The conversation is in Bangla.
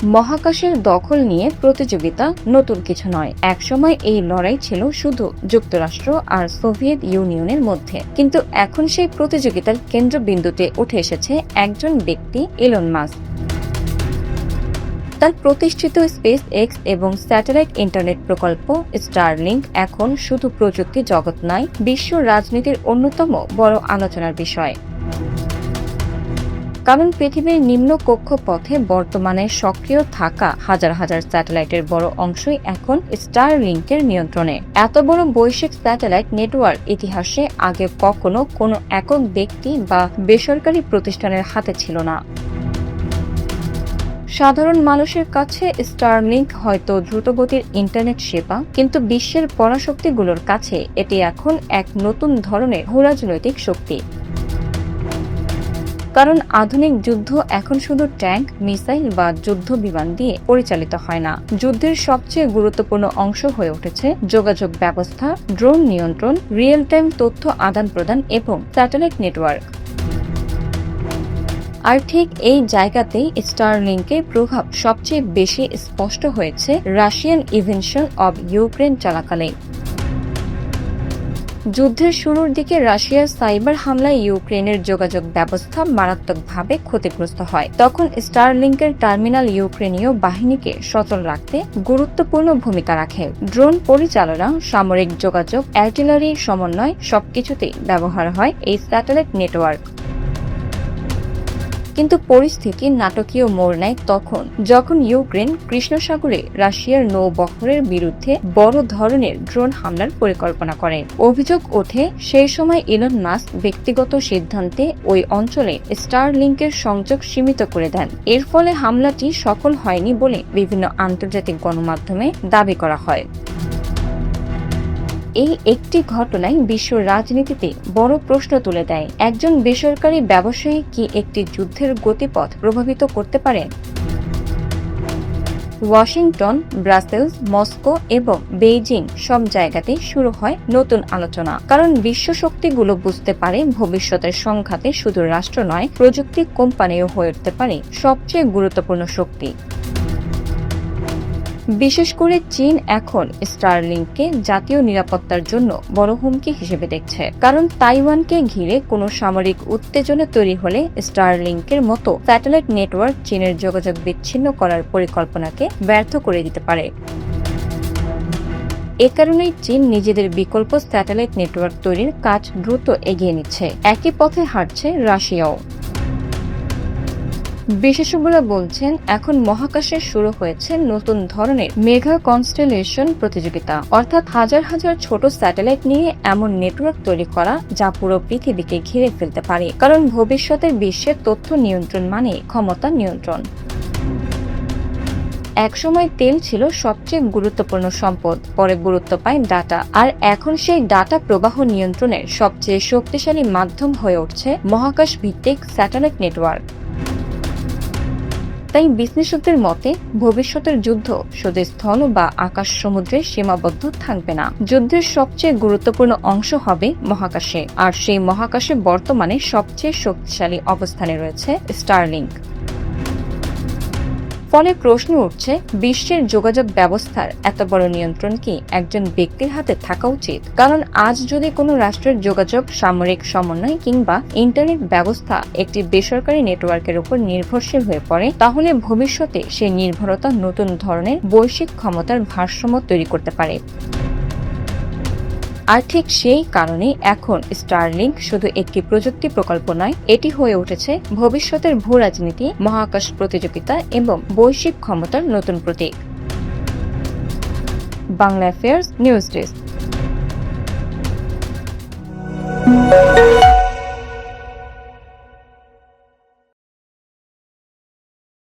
মহাকাশের দখল নিয়ে প্রতিযোগিতা নতুন কিছু নয়। একসময় এই লড়াই ছিল শুধু যুক্তরাষ্ট্র আর সোভিয়েত ইউনিয়নের মধ্যে, কিন্তু এখন সেই প্রতিযোগিতার কেন্দ্রবিন্দুতে উঠে এসেছে একজন ব্যক্তি, ইলন মাস্ক। তার প্রতিষ্ঠিত স্পেস এক্স এবং স্যাটেলাইট ইন্টারনেট প্রকল্প স্টারলিংক এখন শুধু প্রযুক্তি জগৎ নয়, বিশ্ব রাজনীতির অন্যতম বড় আলোচনার বিষয়। কারণ পৃথিবীর নিম্ন কক্ষপথে বর্তমানে সক্রিয় থাকা হাজার হাজার স্যাটেলাইটের বড় অংশই এখন স্টারলিংকের নিয়ন্ত্রণে। এত বড় বৈশ্বিক স্যাটেলাইট নেটওয়ার্ক ইতিহাসে আগে কখনো কোনো একক ব্যক্তি বা বেসরকারি প্রতিষ্ঠানের হাতে ছিল না। সাধারণ মানুষের কাছে স্টারলিংক হয়তো দ্রুতগতির ইন্টারনেট সেবা, কিন্তু বিশ্বের পরাশক্তিগুলোর কাছে এটি এখন এক নতুন ধরনের ভূরাজনৈতিক শক্তি। কারণ আধুনিক যুদ্ধ এখন শুধু ট্যাঙ্ক, মিসাইল বা যুদ্ধ বিমান দিয়ে পরিচালিত হয় না। যুদ্ধের সবচেয়ে গুরুত্বপূর্ণ অংশ হয়ে উঠেছে যোগাযোগ ব্যবস্থা, ড্রোন নিয়ন্ত্রণ, রিয়েল টাইম তথ্য আদান প্রদান এবং স্যাটেলাইট নেটওয়ার্ক। আর ঠিক এই জায়গাতেই স্টারলিংকের প্রভাব সবচেয়ে বেশি স্পষ্ট হয়েছে রাশিয়ান ইনভেশন অব ইউক্রেন চলাকালে। যুদ্ধের শুরুর দিকে রাশিয়ার সাইবার হামলায় ইউক্রেনের যোগাযোগ ব্যবস্থা মারাত্মকভাবে ক্ষতিগ্রস্ত হয়। তখন স্টারলিংকের টার্মিনাল ইউক্রেনীয় বাহিনীকে সচল রাখতে গুরুত্বপূর্ণ ভূমিকা রাখে। ড্রোন পরিচালনা, সামরিক যোগাযোগ, আর্টিলারি সমন্বয় সবকিছুতেই ব্যবহার হয় এই স্যাটেলাইট নেটওয়ার্ক। কিন্তু পরিস্থিতি নাটকীয় মোড় নেয় যখন ইউক্রেন কৃষ্ণ সাগরে রাশিয়ার নৌবহরের বিরুদ্ধে বড় ধরনের ড্রোন হামলার পরিকল্পনা করে। অভিযোগ ওঠে সেই সময় ইলন মাস্ক ব্যক্তিগত সিদ্ধান্তে ওই অঞ্চলে স্টারলিংকের সংযোগ সীমিত করে দেন। এর ফলে হামলাটি সফল হয়নি বলে বিভিন্ন আন্তর্জাতিক গণমাধ্যমে দাবি করা হয়। এই একটি ঘটনায় বিশ্ব রাজনীতিতে বড় প্রশ্ন তুলে দেয়, একজন বেসরকারি ব্যবসায়ী কি একটি যুদ্ধের গতিপথ প্রভাবিত করতে পারে? ওয়াশিংটন, ব্রাসেলস, মস্কো এবং বেইজিং সব জায়গাতেই শুরু হয় নতুন আলোচনা। কারণ বিশ্ব শক্তিগুলো বুঝতে পারে ভবিষ্যতের সংঘাতে শুধু রাষ্ট্র নয়, প্রযুক্তি কোম্পানিও হয়ে উঠতে পারে সবচেয়ে গুরুত্বপূর্ণ শক্তি। বিশেষ করে চীন এখন স্টারলিংককে জাতীয় নিরাপত্তার জন্য বড় হুমকি হিসেবে দেখছে। কারণ তাইওয়ানকে ঘিরে কোনো সামরিক উত্তেজনা তৈরি হলে স্টারলিংকের মতো স্যাটেলাইট নেটওয়ার্ক চীনের যোগাযোগ বিচ্ছিন্ন করার পরিকল্পনাকে ব্যর্থ করে দিতে পারে। এ কারণেই চীন নিজেদের বিকল্প স্যাটেলাইট নেটওয়ার্ক তৈরির কাজ দ্রুত এগিয়ে নিচ্ছে। একই পথে হাঁটছে রাশিয়াও। বিশেষজ্ঞরা বলছেন, এখন মহাকাশে শুরু হয়েছে নতুন ধরনের মেগা কনস্টেলেশন প্রতিযোগিতা, অর্থাৎ হাজার হাজার ছোট স্যাটেলাইট নিয়ে এমন নেটওয়ার্ক তৈরি করা যা পুরো পৃথিবীকে ঘিরে ফেলতে পারে। কারণ ভবিষ্যতের বিশ্বের তথ্য নিয়ন্ত্রণ মানে ক্ষমতা নিয়ন্ত্রণ। একসময় তেল ছিল সবচেয়ে গুরুত্বপূর্ণ সম্পদ, পরে গুরুত্ব পায় ডাটা, আর এখন সেই ডাটা প্রবাহ নিয়ন্ত্রণের সবচেয়ে শক্তিশালী মাধ্যম হয়ে উঠছে মহাকাশ ভিত্তিক স্যাটেলাইট নেটওয়ার্ক। তাই বিশ্লেষকদের মতে ভবিষ্যতের যুদ্ধ শুধু স্থল বা আকাশ সমুদ্রে সীমাবদ্ধ থাকবে না। যুদ্ধের সবচেয়ে গুরুত্বপূর্ণ অংশ হবে মহাকাশে, আর সেই মহাকাশে বর্তমানে সবচেয়ে শক্তিশালী অবস্থানে রয়েছে স্টারলিংক। ফলে প্রশ্ন উঠছে, বিশ্বের যোগাযোগ ব্যবস্থার এত বড় নিয়ন্ত্রণ কি একজন ব্যক্তির হাতে থাকা উচিত? কারণ আজ যদি কোনো রাষ্ট্রের যোগাযোগ, সামরিক সমন্বয় কিংবা ইন্টারনেট ব্যবস্থা একটি বেসরকারি নেটওয়ার্কের উপর নির্ভরশীল হয়ে পড়ে, তাহলে ভবিষ্যতে সেই নির্ভরতা নতুন ধরনের বৈশ্বিক ক্ষমতার ভারসাম্য তৈরি করতে পারে। আর ঠিক সেই কারণে এখন স্টারলিংক শুধু একটি প্রযুক্তি প্রকল্প নয়, এটি হয়ে উঠেছে ভবিষ্যতের ভূরাজনীতি, মহাকাশ প্রতিযোগিতা এবং বৈশ্বিক ক্ষমতার নতুন প্রতীক। Bangla affairs news desk.